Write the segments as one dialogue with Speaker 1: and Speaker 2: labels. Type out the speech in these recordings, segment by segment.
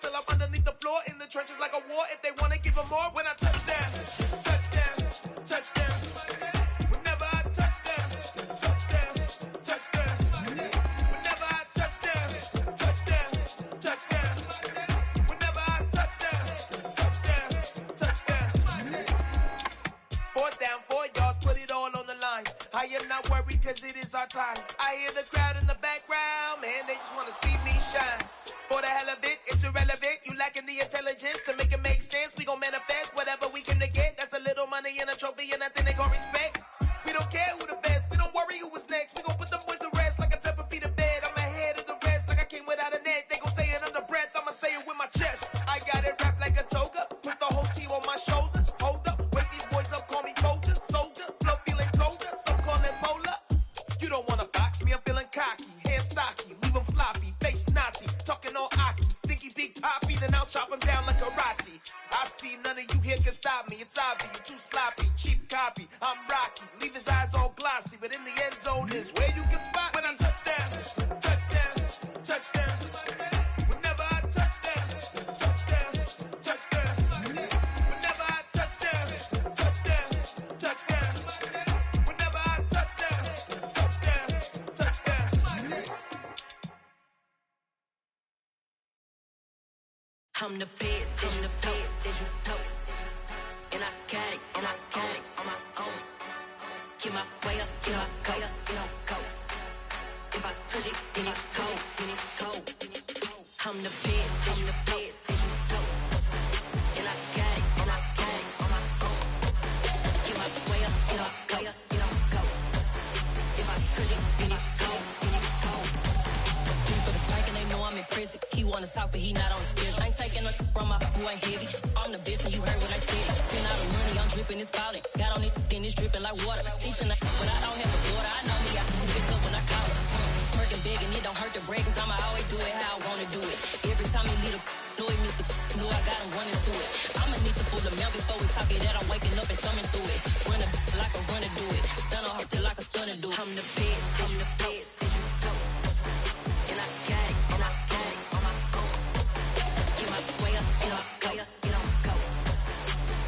Speaker 1: till I'm underneath the floor in the trenches like a war. If they want to give them more, when I touch down, touchdown, touchdown. Whenever I touch down, touchdown, touchdown. Whenever I touch down, touchdown, touchdown. Whenever I touch down, touchdown, touchdown. 4th down, 4 yards, put it all on the line. I am not worried cause it is our time. I hear the crowd in the background, man, they just want to see me shine. For the hell of it, it's irrelevant. You lacking the intelligence to make it make sense. We gon' manifest whatever we can to get. That's a little money and a trophy and nothing they gon' respect. We don't care who the best, we don't worry who was next. We gon' put the boys to rest like a type of feet of bed. I'm ahead of the rest like I came without a net. They gon' say it under breath, I'ma say it with my chest. I got it wrapped like a toga, put the whole team on my shoulders. Hold up, wake these boys up, call me Folgers. Soldier, flow feeling colder, some call it polar. You don't wanna box me, I'm feeling cocky. Hair stocky, leave 'em floppy, face Nazi, talking all Aki. Think he big poppy, then I'll chop him down like karate. I see none of you here can stop me. It's obvious, you too sloppy, cheap copy. I'm Rocky, leave his eyes all glossy, but in the end zone is where you can spot when I touch down, touchdown, touchdown. Whenever I touch down, touchdown, touchdown. Whenever I touch down, touchdown, touchdown. Whenever I touch down, touchdown, touchdown.
Speaker 2: I'm the best, I'm the best, as you know. And I got it, on my own. Get my way up, get my go, go. If I touch it, then it's cold, I'm the best, as you know. And I got it, on my own. Get my way up, get my go. If I touch it, then it's cold, For the bank and they know I'm in prison. He wanna talk, but he not on the schedule. I ain't taking no from my boy heavy. I'm the best and you heard what I said. Spend all the money, I'm dripping, it's falling. Got on it, then it's dripping like water. Teaching but I don't have a daughter. I know me, I can pick up when I call her. Working big and it don't hurt to break, cause I'ma always do it how I wanna do it. Every time he lead know it, Mr. Know I got him running to it. I'ma need to pull the mail before we talk it that I'm waking up and thumbing through it. Running like a runner do it. Stun on her till like a stunner do it. I'm the best, as you know. And I got it, on my own. Get my way up, get my go.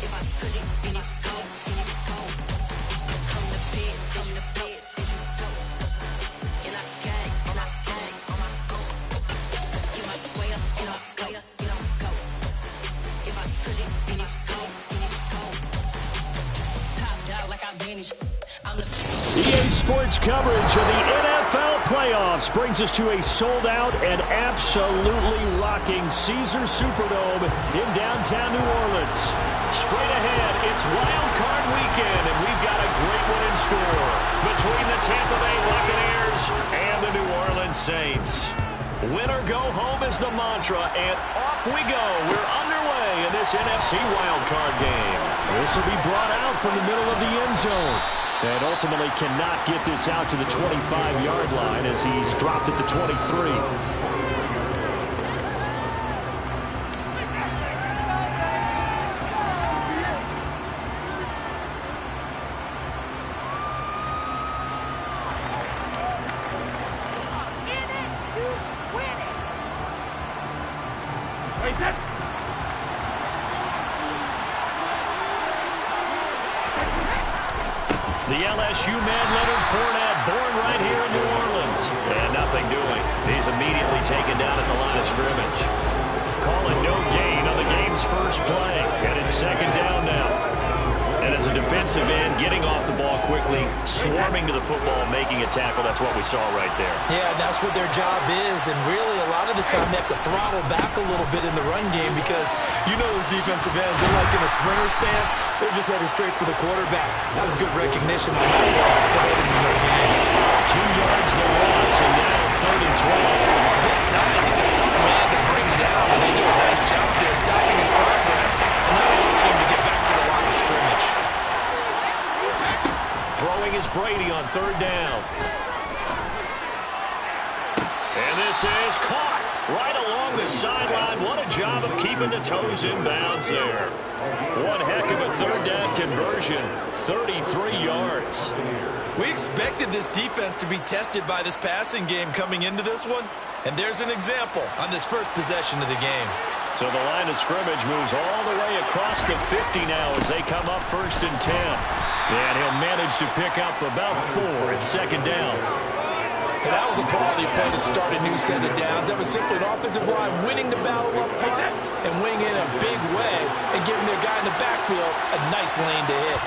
Speaker 2: If I touch it, then it's cold, I'm the best, as you know. And I got it, on my own. Get my way up, get my go. If I touch it, then it's cold, Top dog like I vanished. I'm the
Speaker 3: EA Sports coverage of the NFL playoffs brings us to a sold-out and absolutely rocking Caesars Superdome in downtown New Orleans. Straight ahead, it's Wild Card Weekend, and we've got a great one in store between the Tampa Bay Buccaneers and the New Orleans Saints. Win or go home is the mantra, and off we go. We're underway in this NFC Wild Card game. This will be brought out from the middle of the end zone. And ultimately cannot get this out to the 25-yard line as he's dropped at the 23. The LSU man, Leonard Fournette, born right here in New Orleans. And nothing doing. He's immediately taken down at the line of scrimmage. Calling no gain on the game's first play. And it's second down now. And as a defensive end, getting off the ball quickly, swarming to the football, making a tackle, that's what we saw right there.
Speaker 4: Yeah, that's what their job is. And really, a lot of the time, they have to throttle back a little bit in the run game because you know those defensive ends, they're like in a springer stance. They're just headed straight for the quarterback. That was good recognition on that play to hold him in no gain.
Speaker 3: 2 yards the loss, and now 3rd and 12.
Speaker 4: This size, he's a tough man to bring down, and they do a nice job there stopping his progress and not allowing him to get back to the line of scrimmage.
Speaker 3: Throwing is Brady on 3rd down. And this is caught right along the sideline. What a job of keeping the toes in bounds there. One heck of a 3rd down conversion, 33 yards.
Speaker 4: We expected this defense to be tested by this passing game coming into this one, and there's an example on this first possession of the game.
Speaker 3: So the line of scrimmage moves all the way across the 50 now as they come up 1st and 10. And he'll manage to pick up about 4 at 2nd down.
Speaker 4: And that was a quality play to start a new set of downs. That was simply an offensive line winning the battle up front and winning in a big way and giving their guy in the backfield a nice lane to hit.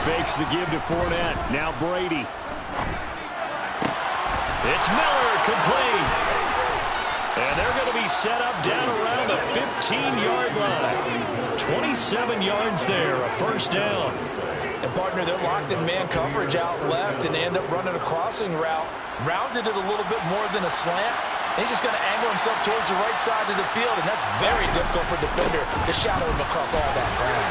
Speaker 3: Fakes the give to Fournette. Now Brady. It's Miller, complete. And they're going to be set up down around the 15-yard line. 27 yards there, a 1st down.
Speaker 4: And, partner, they're locked in man coverage out left, and they end up running a crossing route. Rounded it a little bit more than a slant. And he's just going to angle himself towards the right side of the field, and that's very difficult for a defender to shadow him across all that ground.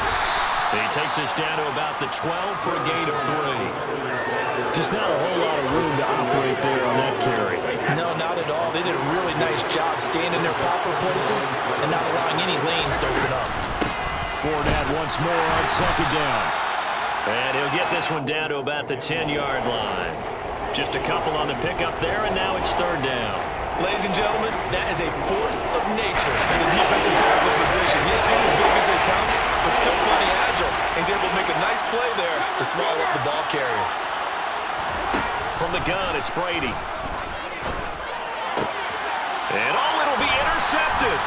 Speaker 3: He takes us down to about the 12 for a gain of 3. Just not a whole lot of room to operate there on that carry.
Speaker 4: No, not at all. They did a really nice job staying in their proper places and not allowing any lanes to open up.
Speaker 3: Fournette once more on 2nd down. And he'll get this one down to about the 10-yard line. Just a couple on the pickup there, and now it's 3rd down.
Speaker 4: Ladies and gentlemen, that is a force of nature in the defensive tackle position. Yes, he's as big as they come, but still plenty agile. He's able to make a nice play there to swallow up the ball carrier.
Speaker 3: From the gun, it's Brady. And it'll be intercepted.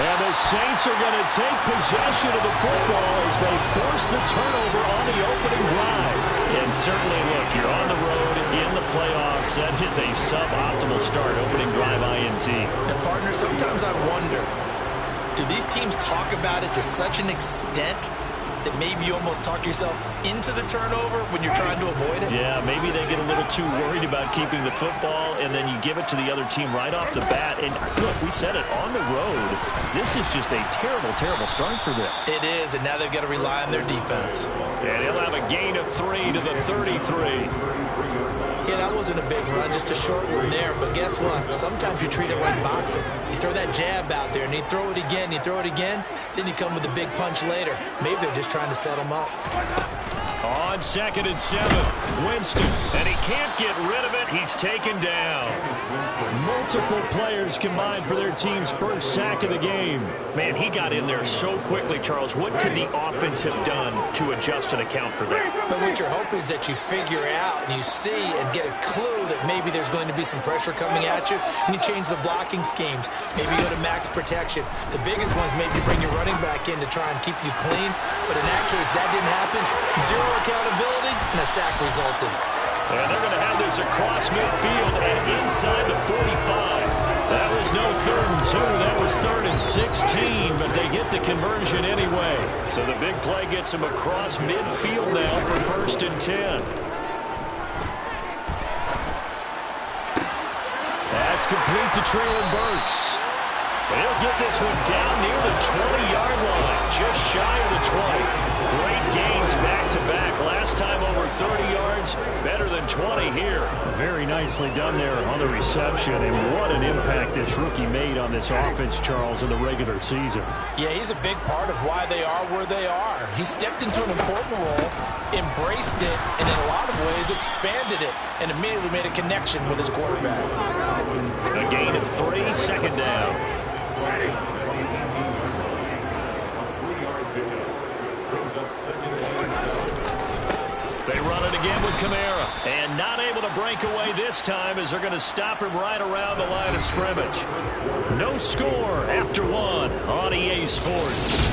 Speaker 3: And the Saints are going to take possession of the football as they force the turnover on the opening drive. And certainly, look, you're on the road in the playoffs. That is a suboptimal start, opening drive INT.
Speaker 4: And, partner, sometimes I wonder, do these teams talk about it to such an extent that maybe you almost talk yourself into the turnover when you're trying to avoid it?
Speaker 3: Yeah, maybe they get a little too worried about keeping the football, and then you give it to the other team right off the bat. And look, we said it, on the road, this is just a terrible, terrible start for them.
Speaker 4: It is, and now they've got to rely on their defense.
Speaker 3: And he'll have a gain of 3 to the 33.
Speaker 4: Yeah, that wasn't a big run, just a short one there. But guess what? Sometimes you treat it like boxing. You throw that jab out there, and you throw it again, you throw it again, then you come with a big punch later. Maybe they're just trying to set them up.
Speaker 3: On 2nd and 7, Winston, and he can't get rid of it. He's taken down. Multiple players combined for their team's 1st sack of the game. Man, he got in there so quickly, Charles. What could the offense have done to adjust and account for that?
Speaker 4: But what you're hoping is that you figure out and you see and get a clue that maybe there's going to be some pressure coming at you, and you change the blocking schemes. Maybe you go to max protection. The biggest ones maybe bring your running back in to try and keep you clean. But in that case, that didn't happen. 0 accountability, and a sack resulted.
Speaker 3: And they're going to have this across midfield and inside the 45. That was no 3rd and 2. That was 3rd and 16, but they get the conversion anyway. So the big play gets them across midfield now for 1st and 10. That's complete to Traylon Burks. He'll get this one down near the 20-yard line, just shy of the 20. Great gains back-to-back. Last time over 30 yards, better than 20 here. Very nicely done there on the reception, and what an impact this rookie made on this offense, Charles, in the regular season.
Speaker 4: Yeah, he's a big part of why they are where they are. He stepped into an important role, embraced it, and in a lot of ways expanded it, and immediately made a connection with his quarterback.
Speaker 3: A gain of 3, 2nd down. They run it again with Kamara, and not able to break away this time as they're going to stop him right around the line of scrimmage. No score after 1 on EA Sports.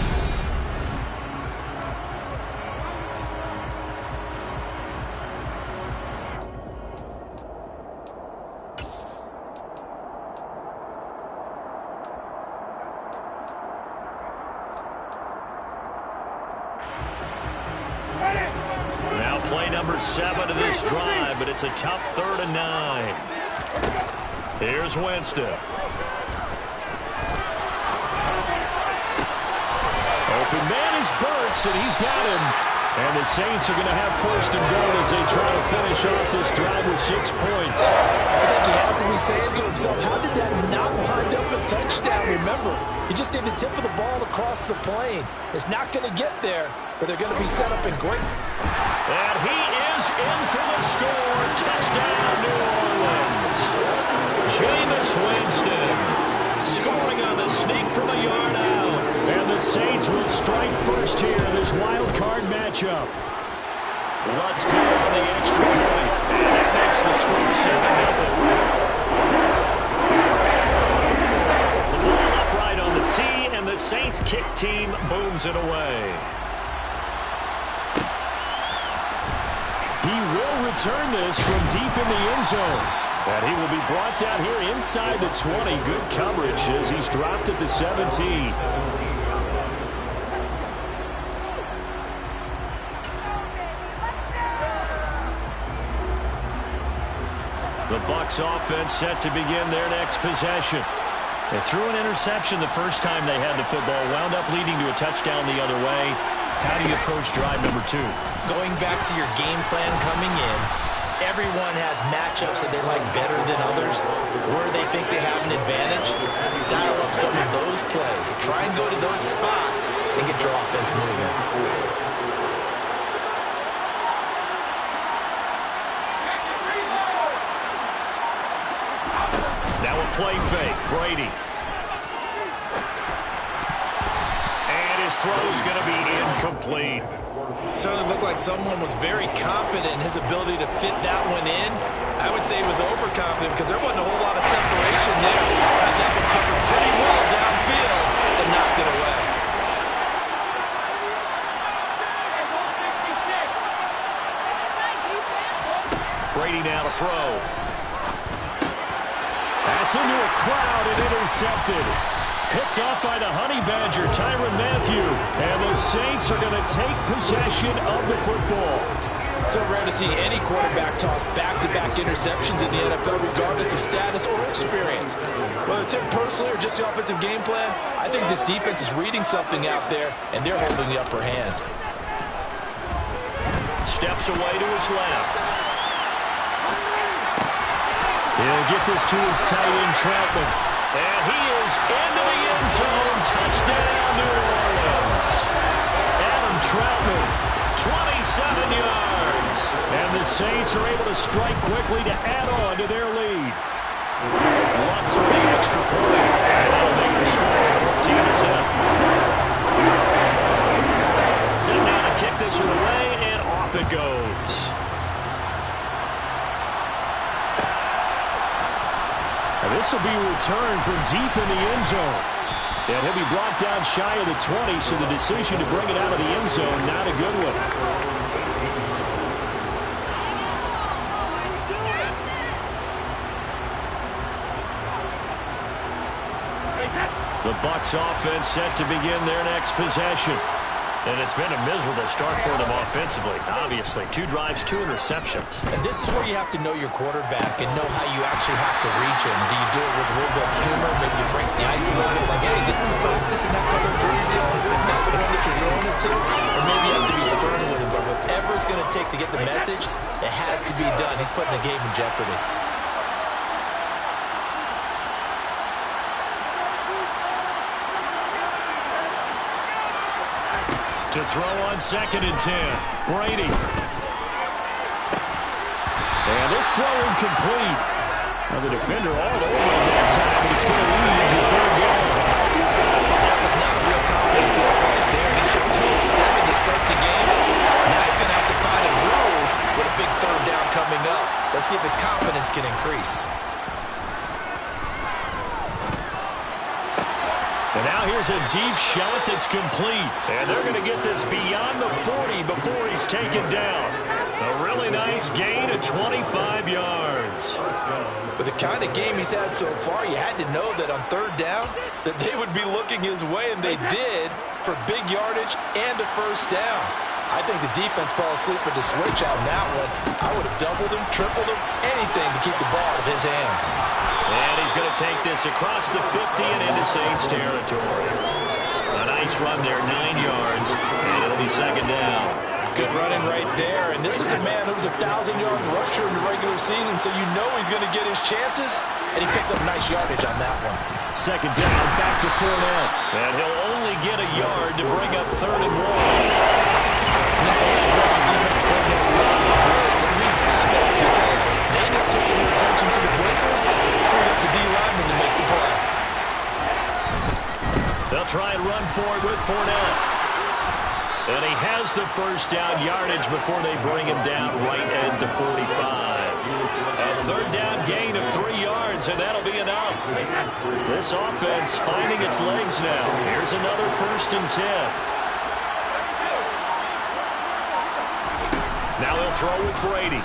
Speaker 3: Play number 7 of this drive, but it's a tough 3rd and 9. Here's Winston. Open man is Burks, and he's got him. And the Saints are going to have 1st and goal as they try to finish off this drive with 6 points.
Speaker 4: I think he has to be saying to himself, how did that not wind up a touchdown? Remember, he just did the tip of the ball across the plane. It's not going to get there, but they're going to be set up in great.
Speaker 3: And he is in for the score. Touchdown, New Orleans. Jameis Winston scoring on the sneak from a yard out. And the Saints will strike first here in this wild card matchup. Let's go on the extra point. And that makes the score 7-0. The ball upright on the tee, and the Saints kick team booms it away. He will return this from deep in the end zone. And he will be brought down here inside the 20. Good coverage as he's dropped at the 17. The Bucs offense set to begin their next possession. They threw an interception the first time they had the football, wound up leading to a touchdown the other way. How do you approach drive number 2?
Speaker 4: Going back to your game plan coming in, everyone has matchups that they like better than others. Where they think they have an advantage, dial up some of those plays. Try and go to those spots and get your offense moving.
Speaker 3: Now a play fake. Brady. And his throw is going to be incomplete.
Speaker 4: Certainly looked like someone was very confident in his ability to fit that one in. I would say he was overconfident because there wasn't a whole lot of separation there. Had that one covered pretty well downfield and knocked it away.
Speaker 3: Brady now to throw. That's into a crowd and intercepted. Picked off by the Honey Badger, Tyrann Mathieu. And the Saints are going to take possession of the football.
Speaker 5: So rare to see any quarterback toss back-to-back interceptions in the NFL, regardless of status or experience. Whether it's him personally or just the offensive game plan, I think this defense is reading something out there, and they're holding the upper hand.
Speaker 3: Steps away to his left. He'll get this to his tight end, Troutman. And he is into the end zone. Touchdown, New Orleans. Adam Troutman, 27 yards. And the Saints are able to strike quickly to add on to their lead. Lutz for the extra point. And that'll make the score 14-7. Sent down to kick this one away, and off it goes. And this will be returned from deep in the end zone. And he'll be brought down shy of the 20, so the decision to bring it out of the end zone, not a good one. The Bucs offense set to begin their next possession. And it's been a miserable start for them offensively. Obviously, 2 drives, 2 interceptions.
Speaker 4: And this is where you have to know your quarterback and know how you actually have to reach him. Do you do it with a little bit of humor? Maybe you break the ice a little bit, like, hey, didn't you practice in that color jersey all week, not the one that you're throwing it to? Or maybe you have to be stern with him. But whatever it's going to take to get the message, it has to be done. He's putting the game in jeopardy.
Speaker 3: To throw on 2nd and 10. Brady. And this throw incomplete. Now the defender all over him that time, but it's going to lead to 3rd down.
Speaker 4: That was not a real confident throw right there. It's just 2 of 7 to start the game. Now he's going to have to find a groove with a big 3rd down coming up. Let's see if his confidence can increase.
Speaker 3: And now here's a deep shot that's complete. And they're going to get this beyond the 40 before he's taken down. A really nice gain of 25 yards.
Speaker 5: With the kind of game he's had so far, you had to know that on 3rd down that they would be looking his way, and they did, for big yardage and a 1st down. I think the defense fell asleep with the switch out in that one. I would have doubled him, tripled him, anything to keep the ball out of his hands.
Speaker 3: And he's going to take this across the 50 and into Saints territory. A nice run there, 9 yards, and it'll be 2nd down.
Speaker 5: Good running right there, and this is a man who's a 1,000-yard rusher in the regular season, so you know he's going to get his chances, and he picks up nice yardage on that one.
Speaker 3: 2nd down, back to Fournette. And he'll only get a yard to bring up 3rd and 1.
Speaker 4: And this aggressive defensive coordinators love the blitz. It wreaks havoc because they end up taking their attention to the blitzers, freed up the
Speaker 3: They'll try and run for it with Fournette. And he has the first down yardage before they bring him down right at the 45. A third down gain of 3 yards, and that'll be enough. This offense finding its legs now. Here's another 1st and 10. Now they'll throw with Brady.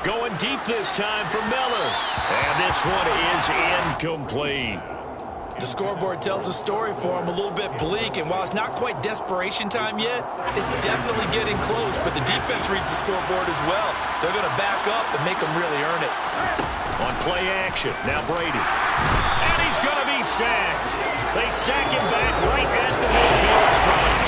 Speaker 3: Going deep this time for Miller. And this one is incomplete.
Speaker 4: The scoreboard tells a story for him, a little bit bleak, and while it's not quite desperation time yet, it's definitely getting close, but the defense reads the scoreboard as well. They're going to back up and make them really earn it.
Speaker 3: On play action, now Brady. And he's going to be sacked. They sack him back right at the midfield stripe.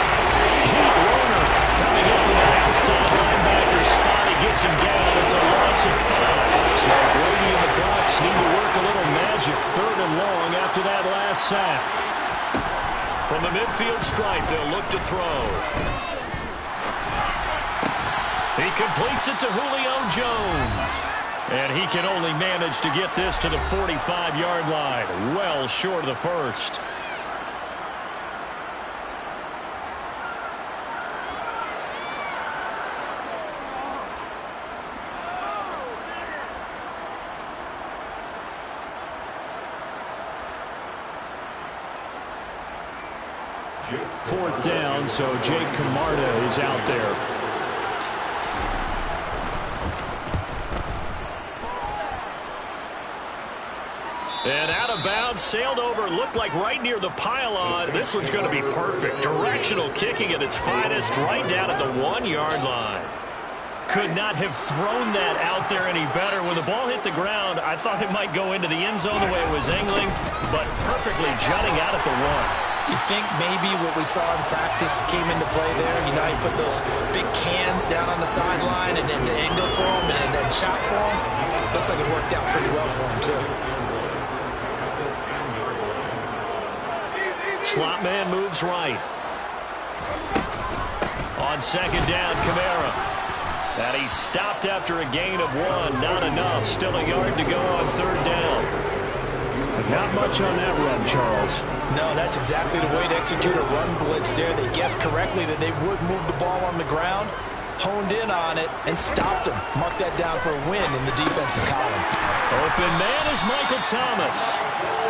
Speaker 3: Pete Warner coming in from that outside linebacker spot. He gets him down. It's a loss of 5. So Brady and the Bucs need to work a little magic. 3rd and long after that last sack. From the midfield stripe, they'll look to throw. He completes it to Julio Jones. And he can only manage to get this to the 45-yard line. Well short of the first. Fourth down, so Jake Camarda is out there. And out of bounds, sailed over, looked like right near the pylon. This one's going to be perfect. Directional kicking at its finest, right down at the 1-yard line. Could not have thrown that out there any better. When the ball hit the ground, I thought it might go into the end zone the way it was angling, but perfectly jutting out at the 1.
Speaker 4: You think maybe what we saw in practice came into play there? You know, you put those big cans down on the sideline and then angle for them and then shot for them. Looks like it worked out pretty well for him, too.
Speaker 3: Slot man moves right. On 2nd down, Kamara. And he stopped after a gain of 1. Not enough. Still a yard to go on 3rd down. Not much on that run, Charles.
Speaker 4: No, that's exactly the way to execute a run blitz there. They guessed correctly that they would move the ball on the ground, honed in on it, and stopped them. Mark that down for a win in the defense's column.
Speaker 3: Open man is Michael Thomas.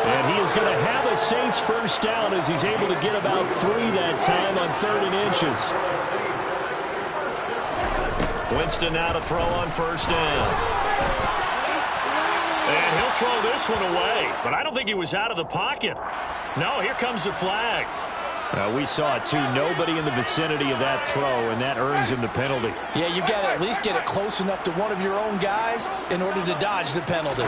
Speaker 3: And he is going to have a Saints first down as he's able to get about 3 that time on 3rd and inches. Winston now to throw on 1st down. And he'll throw this one away. But I don't think he was out of the pocket. No, here comes the flag. We saw it, too. Nobody in the vicinity of that throw, and that earns him the penalty.
Speaker 4: Yeah, you've got to at least get it close enough to one of your own guys in order to dodge the penalty.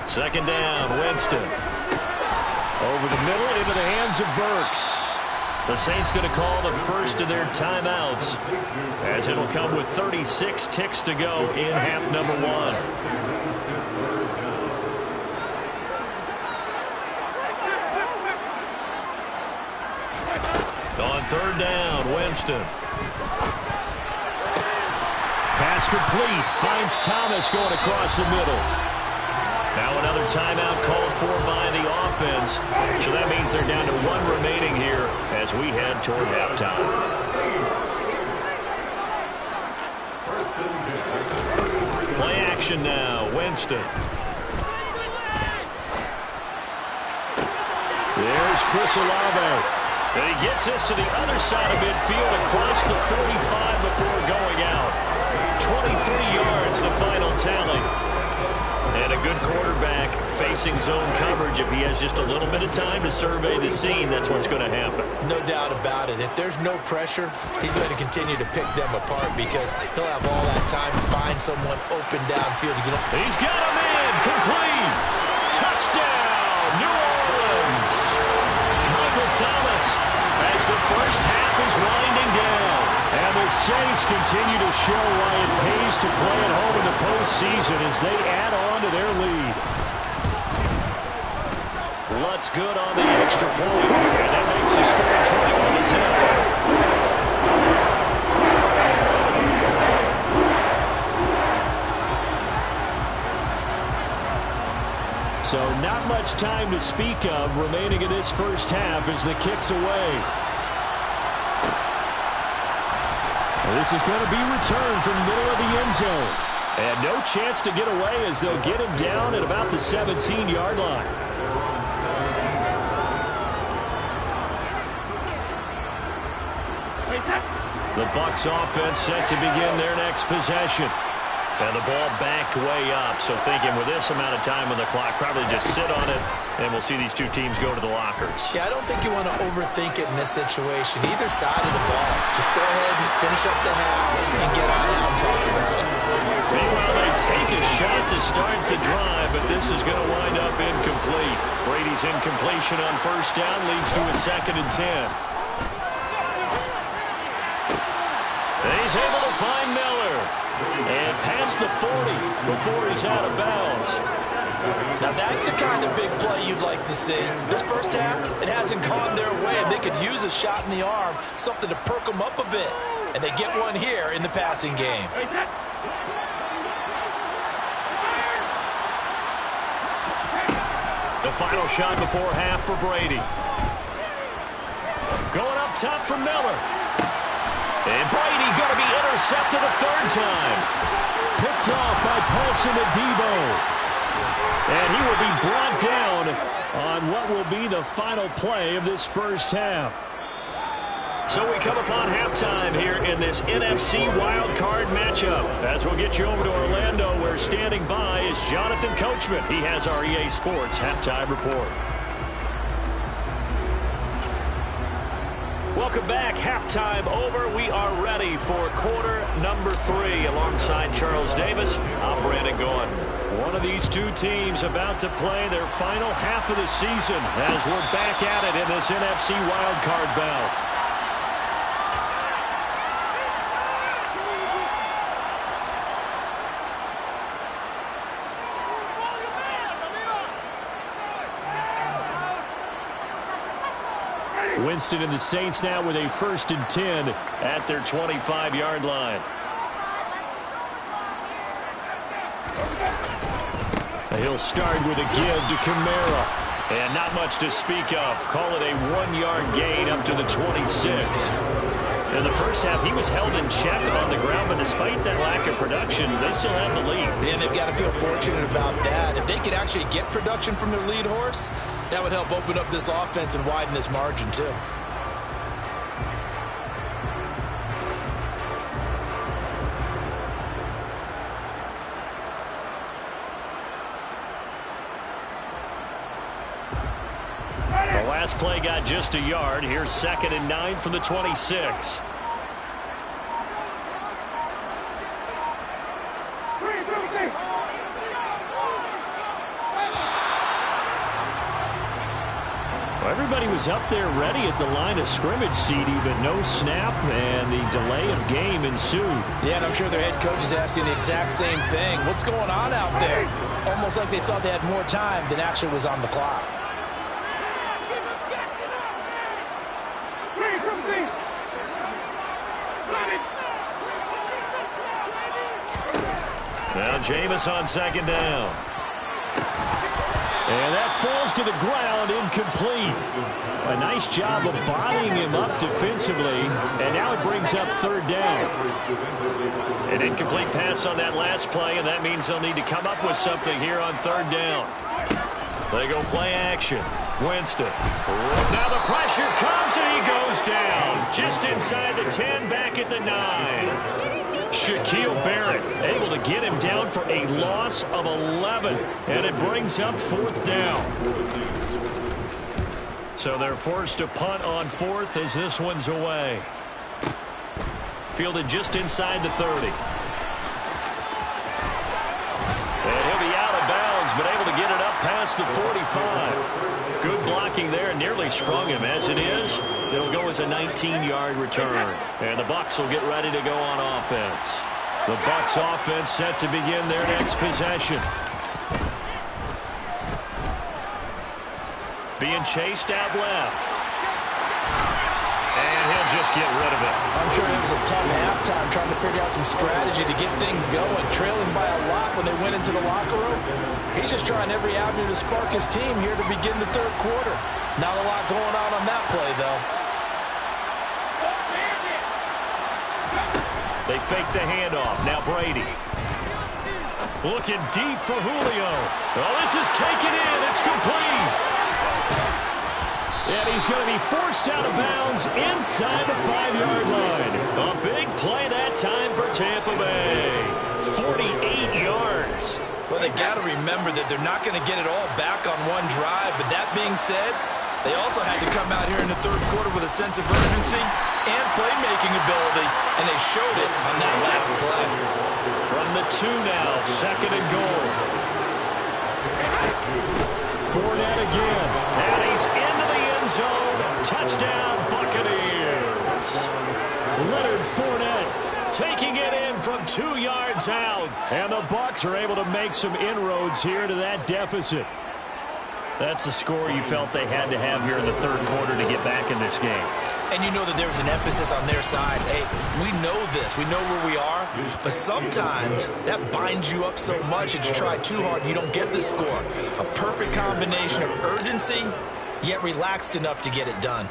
Speaker 3: 2nd down, Winston. Over the middle into the hands of Burks. The Saints going to call the first of their timeouts, as it'll come with 36 ticks to go in half number 1. On 3rd down, Winston. Pass complete. Finds Thomas going across the middle. Now another timeout called for by the offense. So that means they're down to 1 remaining here as we head toward halftime. Play action now. Winston. There's Chris Olave. And he gets this to the other side of midfield across the 45 before going out. 23 yards, the final tally. And a good quarterback facing zone coverage. If he has just a little bit of time to survey the scene, that's what's going to happen.
Speaker 4: No doubt about it. If there's no pressure, he's going to continue to pick them apart because he'll have all that time to find someone open downfield.
Speaker 3: He's got him in. Complete. Touchdown, New Orleans. Michael Thomas as the first half is winding down. And the Saints continue to show why it pays to play at home in the postseason as they add on to their lead. Lutz good on the extra point, and that makes the score 21-10. So not much time time to speak of remaining in this first half as the kick's away. This is going to be returned from the middle of the end zone. And no chance to get away as they'll get him down at about the 17-yard line. The Bucs offense set to begin their next possession. And the ball backed way up, so thinking with this amount of time on the clock, probably just sit on it, and we'll see these two teams go to the lockers.
Speaker 4: Yeah, I don't think you want to overthink it in this situation. Either side of the ball. Just go ahead and finish up the half and get on out and talk about it.
Speaker 3: Meanwhile, they take a shot to start the drive, but this is going to wind up incomplete. Brady's incompletion on first down leads to a 2nd and 10. And he's able to find Miller. And past the 40 before he's out of bounds.
Speaker 5: Now that's the kind of big play you'd like to see. This first half, it hasn't gone their way, and they could use a shot in the arm, something to perk them up a bit. And they get one here in the passing game.
Speaker 3: The final shot before half for Brady. Going up top for Miller. And Brady going to be intercepted a 3rd time. Picked off by Paulson Adebo. And he will be brought down on what will be the final play of this first half. So we come upon halftime here in this NFC wildcard matchup. As we'll get you over to Orlando, where standing by is Jonathan Coachman. He has our EA Sports halftime report. Welcome back. Halftime over. We are ready for quarter number 3. Alongside Charles Davis, I'm Brandon Gaughan. One of these two teams about to play their final half of the season as we're back at it in this NFC wildcard bout. Winston and the Saints now with a 1st and 10 at their 25-yard line. He'll start with a give to Kamara. And not much to speak of. Call it a 1-yard gain up to the 26. In the first half, he was held in check on the ground, but despite that lack of production, they still have the lead.
Speaker 4: And they've got to feel fortunate about that. If they could actually get production from their lead horse, that would help open up this offense and widen this margin, too.
Speaker 3: The last play got just a yard. Here's 2nd and 9 from the 26. Well, everybody was up there ready at the line of scrimmage, CD, but no snap, and the delay of game ensued.
Speaker 5: Yeah, and I'm sure their head coach is asking the exact same thing. What's going on out there? Almost like they thought they had more time than actually was on the clock.
Speaker 3: Now Jameis on 2nd down. And that falls to the ground, incomplete. A nice job of bodying him up defensively, and now it brings up 3rd down. An incomplete pass on that last play, and that means they'll need to come up with something here on 3rd down. They go play action. Winston. Now the pressure comes, and he goes down. Just inside the 10, back at the 9. Shaquille Barrett able to get him down for a loss of 11, and it brings up 4th down. So they're forced to punt on 4th as this one's away. Fielded just inside the 30. And he'll be out of bounds, but able to get it up past the 45. Good blocking there, nearly sprung him. As it is, it'll go as a 19-yard return. And the Bucs will get ready to go on offense. The Bucs offense set to begin their next possession. Being chased out left. And he'll just get rid of it.
Speaker 5: I'm sure it was a tough halftime trying to figure out some strategy to get things going, trailing by a lot when they went into the locker room. He's just trying every avenue to spark his team here to begin the third quarter. Not a lot going on that play, though.
Speaker 3: They fake the handoff. Now Brady. Looking deep for Julio. Oh, this is taken in. It's complete. And he's going to be forced out of bounds inside the 5-yard line. A big play that time for Tampa Bay. 48 yards.
Speaker 5: Well, they got to remember that they're not going to get it all back on one drive. But that being said, they also had to come out here in the third quarter with a sense of urgency and playmaking ability, and they showed it on that last play.
Speaker 3: From the 2 now, second and goal. Fournette again, and he's into the end zone. Touchdown, Buccaneers. Leonard Fournette taking it in from 2 yards out, and the Bucs are able to make some inroads here to that deficit. That's a score you felt they had to have here in the third quarter to get back in this game.
Speaker 5: And you know that there's an emphasis on their side. Hey, we know this. We know where we are. But sometimes that binds you up so much that you try too hard and you don't get the score. A perfect combination of urgency, yet relaxed enough to get it done.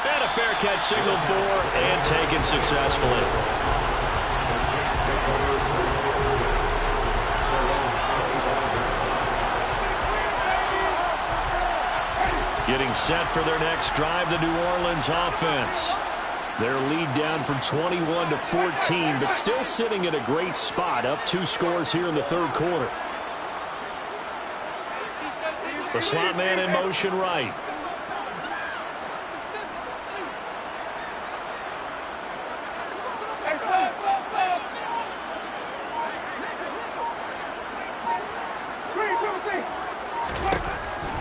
Speaker 3: And a fair catch signaled for and taken successfully. Getting set for their next drive, the New Orleans offense. Their lead down from 21 to 14, but still sitting in a great spot, up 2 scores here in the third quarter. The slot man in motion right.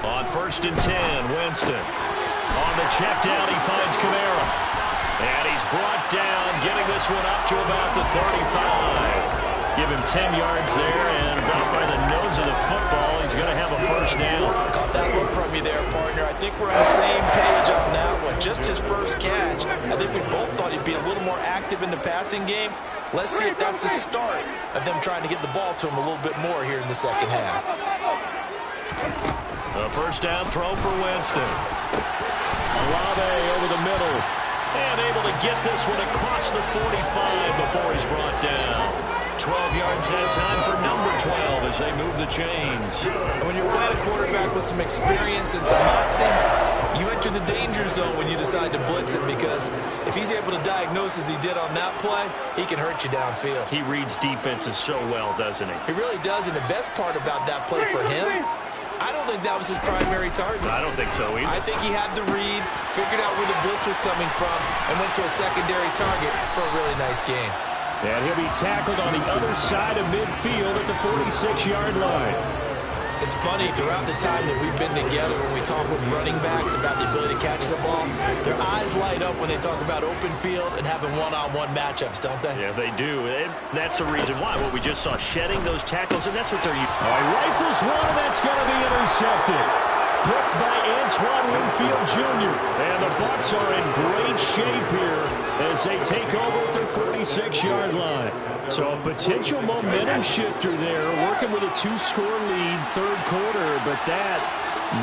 Speaker 3: On 1st and 10, Winston. On the check down, he finds Kamara. And he's brought down, getting this one up to about the 35. Give him 10 yards there, and about by the nose of the football, he's going to have a first down.
Speaker 5: Caught that look from you there, partner. I think we're on the same page on that one. Just his first catch. I think we both thought he'd be a little more active in the passing game. Let's see if that's the start of them trying to get the ball to him a little bit more here in the second half.
Speaker 3: A first down throw for Winston. Olave over the middle. And able to get this one across the 45 before he's brought down. 12 yards that time for number 12 as they move the chains.
Speaker 5: And when you're playing a quarterback with some experience and some moxie, you enter the danger zone when you decide to blitz it, because if he's able to diagnose as he did on that play, he can hurt you downfield.
Speaker 3: He reads defenses so well, doesn't he?
Speaker 5: He really does, and the best part about that play for him, I don't think that was his primary target.
Speaker 3: I don't think so either.
Speaker 5: I think he had the read, figured out where the blitz was coming from, and went to a secondary target for a really nice game.
Speaker 3: And he'll be tackled on the other side of midfield at the 46-yard line.
Speaker 5: It's funny, throughout the time that we've been together, when we talk with running backs about the ability to catch the ball, their eyes light up when they talk about open field and having one-on-one matchups, don't they?
Speaker 3: Yeah, they do. And that's the reason why. Well, we just saw shedding those tackles, and that's what they're using. All right, rifles one, and that's going to be intercepted. Picked by Antoine Winfield Jr. And the Bucs are in great shape here as they take over at their 46-yard line. So a potential momentum shifter there, working with a 2-score lead, third quarter, but that,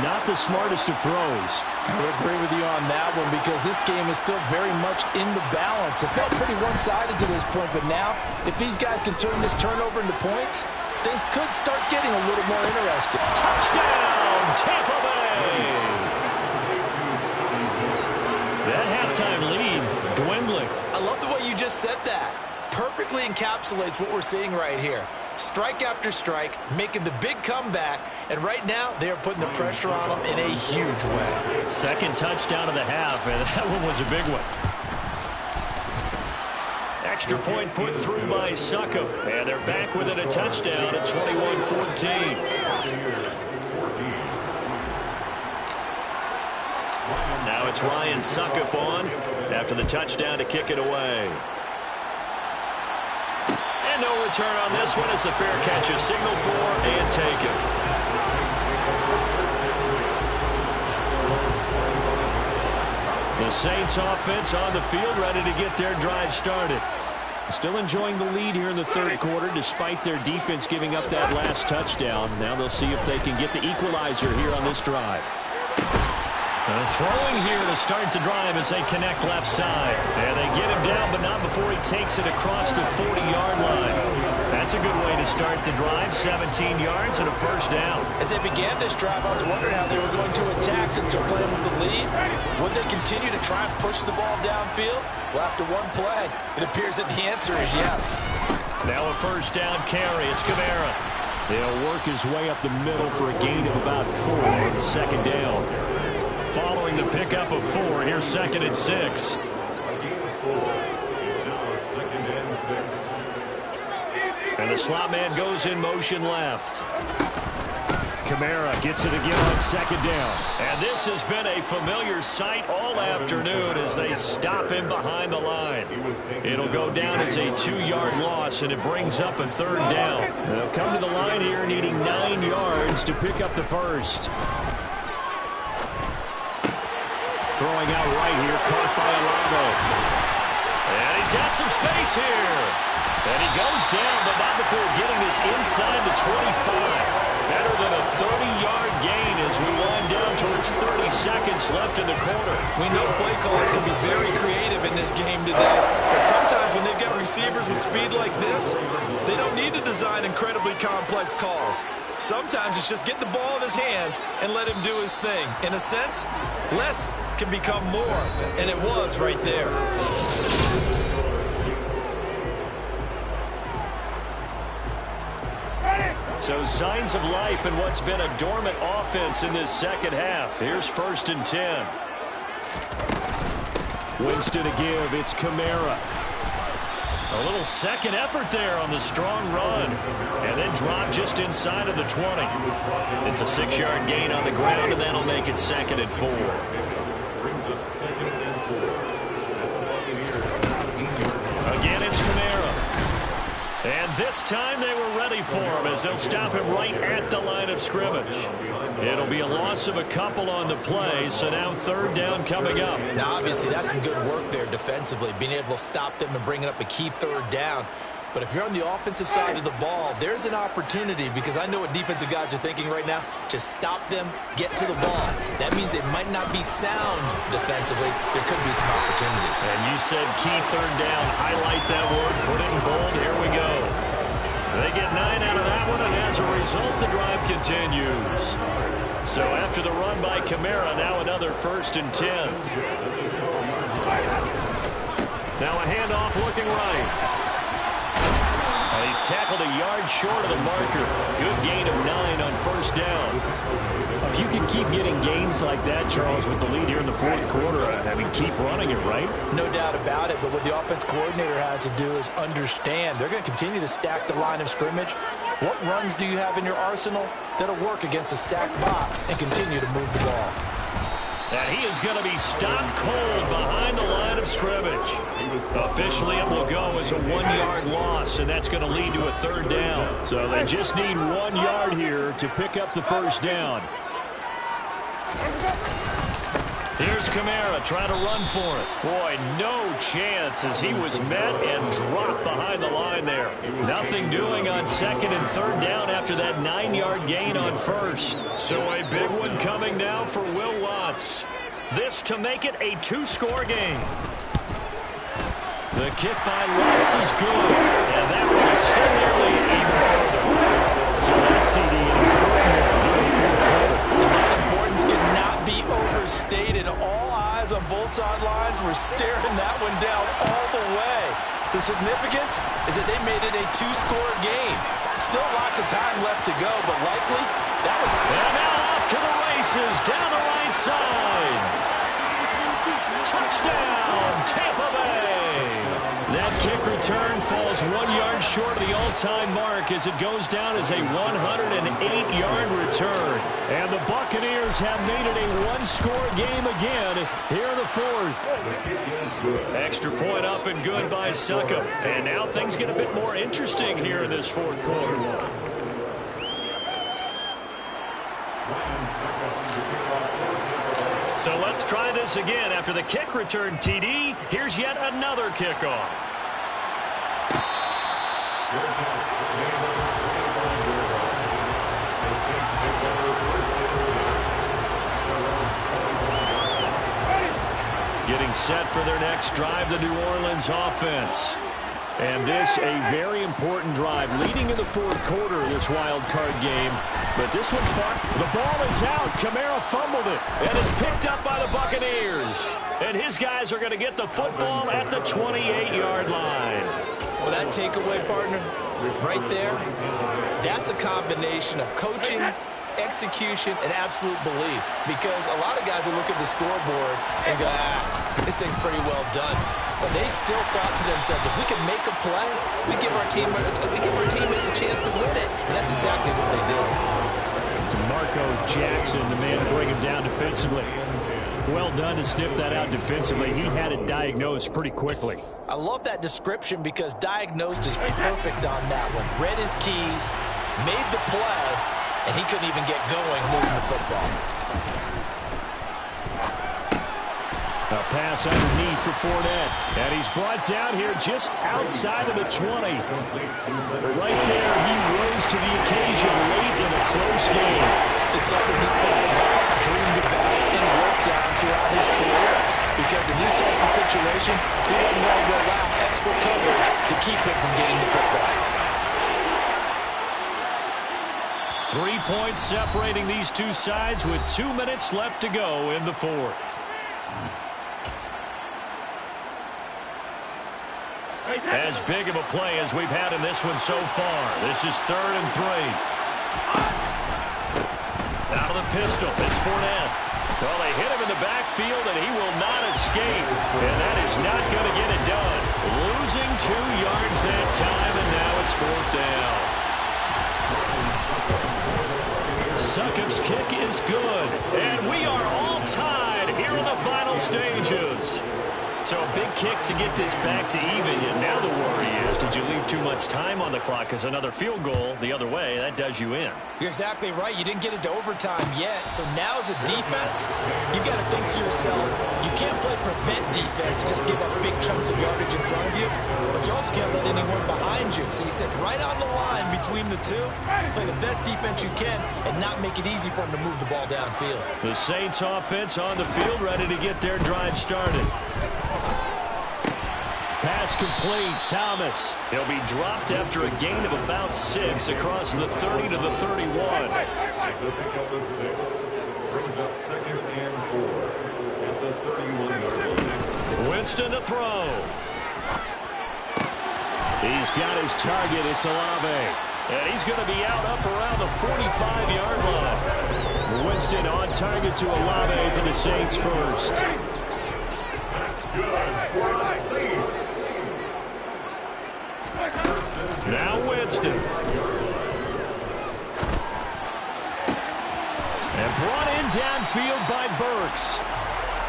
Speaker 3: not the smartest of throws.
Speaker 5: I would agree with you on that one, because this game is still very much in the balance. It felt pretty one-sided to this point, but now, if these guys can turn this turnover into points, things could start getting a little more interesting.
Speaker 3: Touchdown, Tampa Bay! That halftime lead dwindling.
Speaker 5: I love the way you just said that. Perfectly encapsulates what we're seeing right here. Strike after strike, making the big comeback, and right now they are putting the pressure on them in a huge way.
Speaker 3: Second touchdown of the half, and that one was a big one. Extra point put through by Succop, and they're back within a touchdown at 21-14. Now it's Ryan Succop on after the touchdown to kick it away. And no return on this one as the fair catch is signaled for and taken. The Saints offense on the field, ready to get their drive started. Still enjoying the lead here in the third quarter, despite their defense giving up that last touchdown. Now they'll see if they can get the equalizer here on this drive. Throwing here to start the drive as they connect left side. And they get him down, but not before he takes it across the 40-yard line. That's a good way to start the drive. 17 yards and a first down.
Speaker 5: As they began this drive, I was wondering how they were going to attack since they're playing with the lead. Would they continue to try and push the ball downfield? Well, after one play, it appears that the answer is yes.
Speaker 3: Now a first down carry. It's Kamara. He'll work his way up the middle for a gain of about 4 on second down. Following the pickup of 4, here's 2nd and 6. And the slot man goes in motion left. Kamara gets it again on second down. And this has been a familiar sight all afternoon as they stop him behind the line. It'll go down as a 2-yard loss, and it brings up a third down. They'll come to the line here needing 9 yards to pick up the first. Throwing out right here, caught by Alago. And he's got some space here. And he goes down, but not before getting this inside the 25. Better than a 30-yard gain as we wind down towards 30 seconds left in the quarter.
Speaker 4: We know play callers can be very creative in this game today, but sometimes when they've got receivers with speed like this, they don't need to design incredibly complex calls. Sometimes it's just get the ball in his hands and let him do his thing. In a sense, less can become more, and it was right there.
Speaker 3: So signs of life in what's been a dormant offense in this second half. Here's 1st and 10. Winston to give. It's Kamara. A little second effort there on the strong run. And then drop just inside of the 20. It's a 6-yard gain on the ground, and that'll make it 2nd and 4. Again, it's Kamara. And this time they were ready for him as they'll stop him right at the line of scrimmage. It'll be a loss of a couple on the play, so now 3rd down coming up.
Speaker 4: Now, obviously, that's some good work there defensively, being able to stop them and bring it up a key 3rd down. But if you're on the offensive side of the ball, there's an opportunity, because I know what defensive guys are thinking right now. Just stop them, get to the ball. That means they might not be sound defensively. There could be some opportunities.
Speaker 3: And you said key 3rd down. Highlight that word. Put it in bold. Here we go. They get 9 out of that one, and as a result, the drive continues. So after the run by Kamara, now another 1st and 10. Now a handoff looking right. And he's tackled a yard short of the marker. Good gain of 9 on 1st down. If you can keep getting gains like that, Charles, with the lead here in the 4th quarter, I mean, keep running it, right?
Speaker 5: No doubt about it, but what the offense coordinator has to do is understand. They're going to continue to stack the line of scrimmage. What runs do you have in your arsenal that'll work against a stacked box and continue to move the ball?
Speaker 3: And he is going to be stopped cold behind the line of scrimmage. Officially, it will go as a 1-yard loss, and that's going to lead to a 3rd down. So they just need 1 yard here to pick up the 1st down. Here's Kamara trying to run for it. Boy, no chance as he was met and dropped behind the line there. Nothing doing on 2nd and 3rd down after that 9-yard gain on 1st. So a big one coming now for Will Watts. This to make it a 2-score game. The kick by Watts is good. And that will extend their lead even further. So that's CD an important one here in the 4th quarter.
Speaker 5: And that importance cannot be overstated. All eyes on both sidelines were staring that one down all the way. The significance is that they made it a 2-score game. Still lots of time left to go, but likely that was...
Speaker 3: And now off to the races down the right side. Touchdown, Tampa Bay. That kick return falls 1 yard short of the all-time mark as it goes down as a 108-yard return. And the Buccaneers have made it a 1-score game again here in the 4th. Extra point up and good by Suckup. And now things get a bit more interesting here in this 4th quarter. So let's try this again. After the kick return TD, here's yet another kickoff. Getting set for their next drive, the New Orleans offense. And this, a very important drive, leading in the fourth quarter of this wild card game. But this one, the ball is out. Kamara fumbled it, and it's picked up by the Buccaneers. And his guys are going to get the football at the 28-yard line.
Speaker 4: Well, that takeaway, partner, right there, that's a combination of coaching, execution, and absolute belief. Because a lot of guys will look at the scoreboard and go, this thing's pretty well done. But they still thought to themselves, if we can make a play, we give our teammates a chance to win it. And that's exactly what they did.
Speaker 3: DeMarco Jackson, the man to bring him down defensively. Well done to sniff that out defensively. He had it diagnosed pretty quickly.
Speaker 5: I love that description because diagnosed is perfect on that one. Read his keys, made the play, and he couldn't even get going moving the football.
Speaker 3: A pass underneath for Fournette. And he's brought down here just outside of the 20. Right there, he rose to the occasion late in a close game.
Speaker 5: It's something he thought about, dreamed about, and worked on throughout his career. Because in these types of situations, he wasn't going to allow extra coverage to keep him from getting the football.
Speaker 3: 3 points separating these two sides with 2 minutes left to go in the fourth. As big of a play as we've had in this one so far. This is 3rd and 3. Out of the pistol, it's Fournette. Well, they hit him in the backfield, and he will not escape. And that is not going to get it done. Losing 2 yards that time, and now it's 4th down. Succop's kick is good. And we are all tied here in the final stages. So a big kick to get this back to even. And now the worry is, did you leave too much time on the clock? Because another field goal the other way, that does you in.
Speaker 4: You're exactly right. You didn't get it to overtime yet. So now as a defense, you've got to think to yourself, you can't play prevent defense, just give up big chunks of yardage in front of you. But you also can't let anyone behind you. So you sit right on the line between the two, play the best defense you can, and not make it easy for them to move the ball downfield.
Speaker 3: The Saints offense on the field, ready to get their drive started. Pass complete, Thomas. He'll be dropped after a gain of about 6 across the 30 to the 31.
Speaker 6: To pick up the 6. Brings up 2nd and 4 at the 31-yard line.
Speaker 3: Winston to throw. He's got his target. It's Olave. And he's going to be out up around the 45-yard line. Winston on target to Olave for the Saints first.
Speaker 6: That's good for the Saints.
Speaker 3: Now Winston. And brought in downfield by Burks.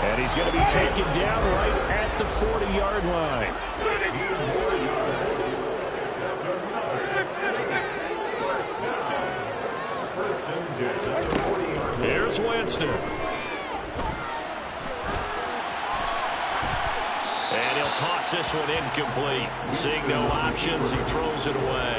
Speaker 3: And he's going to be taken down right at the 40-yard line. Here's Winston. And he'll toss this one incomplete. Seeing no options, he throws it away.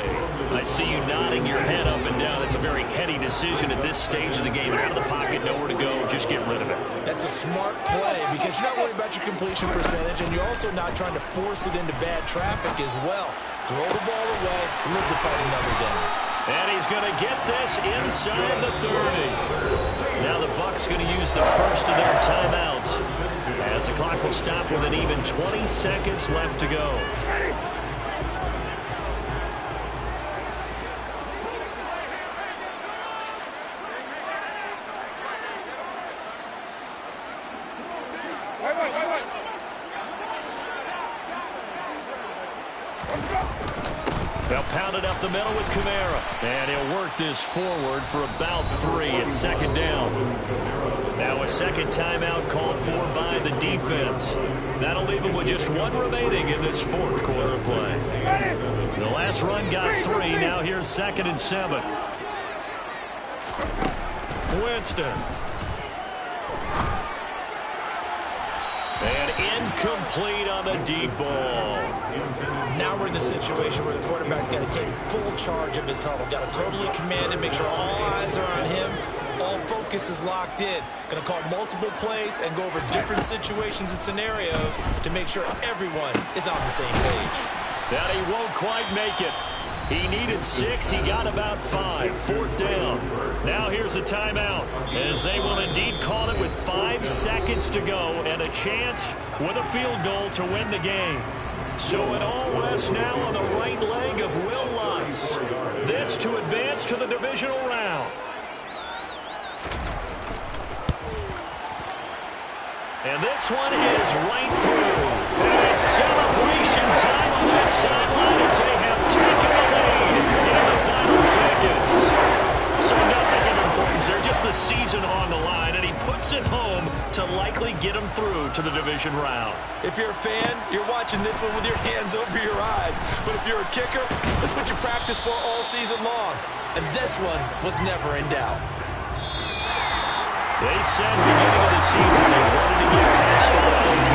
Speaker 3: I see you nodding your head up and down. It's a very heady decision at this stage of the game. Out of the pocket, nowhere to go. Just get rid of it.
Speaker 4: That's a smart play because you're not worried about your completion percentage, and you're also not trying to force it into bad traffic as well. Throw the ball away, live to fight another down.
Speaker 3: And he's going to get this inside the 30. Now the Bucs going to use the first of their timeouts, as the clock will stop with an even 20 seconds left to go. They'll pound it up the middle with Kamara. And he'll work this forward for about 3 at 2nd down. Now a second timeout called for by the defense. That'll leave them with just 1 remaining in this fourth quarter of play. The last run got 3. Now here's 2nd and 7. Winston. Incomplete on the deep ball.
Speaker 4: Now we're in the situation where the quarterback's got to take full charge of his huddle. Got to totally command it, make sure all eyes are on him. All focus is locked in. Going to call multiple plays and go over different situations and scenarios to make sure everyone is on the same page.
Speaker 3: That he won't quite make it. He needed 6. He got about 5. 4th down. Now here's a timeout, as they will indeed call it with 5 seconds to go and a chance with a field goal to win the game. So it all rests now on the right leg of Will Lutz. This to advance to the divisional round. And this one is right through. And it's celebration time on that sideline as they have taken the lead in the final seconds. So nothing of importance there, just the season on the line, and he puts it home to likely get him through to the division round.
Speaker 4: If you're a fan, you're watching this one with your hands over your eyes. But if you're a kicker, this is what you practice for all season long. And this one was never in doubt.
Speaker 3: They said beginning of the season they wanted to get past the line.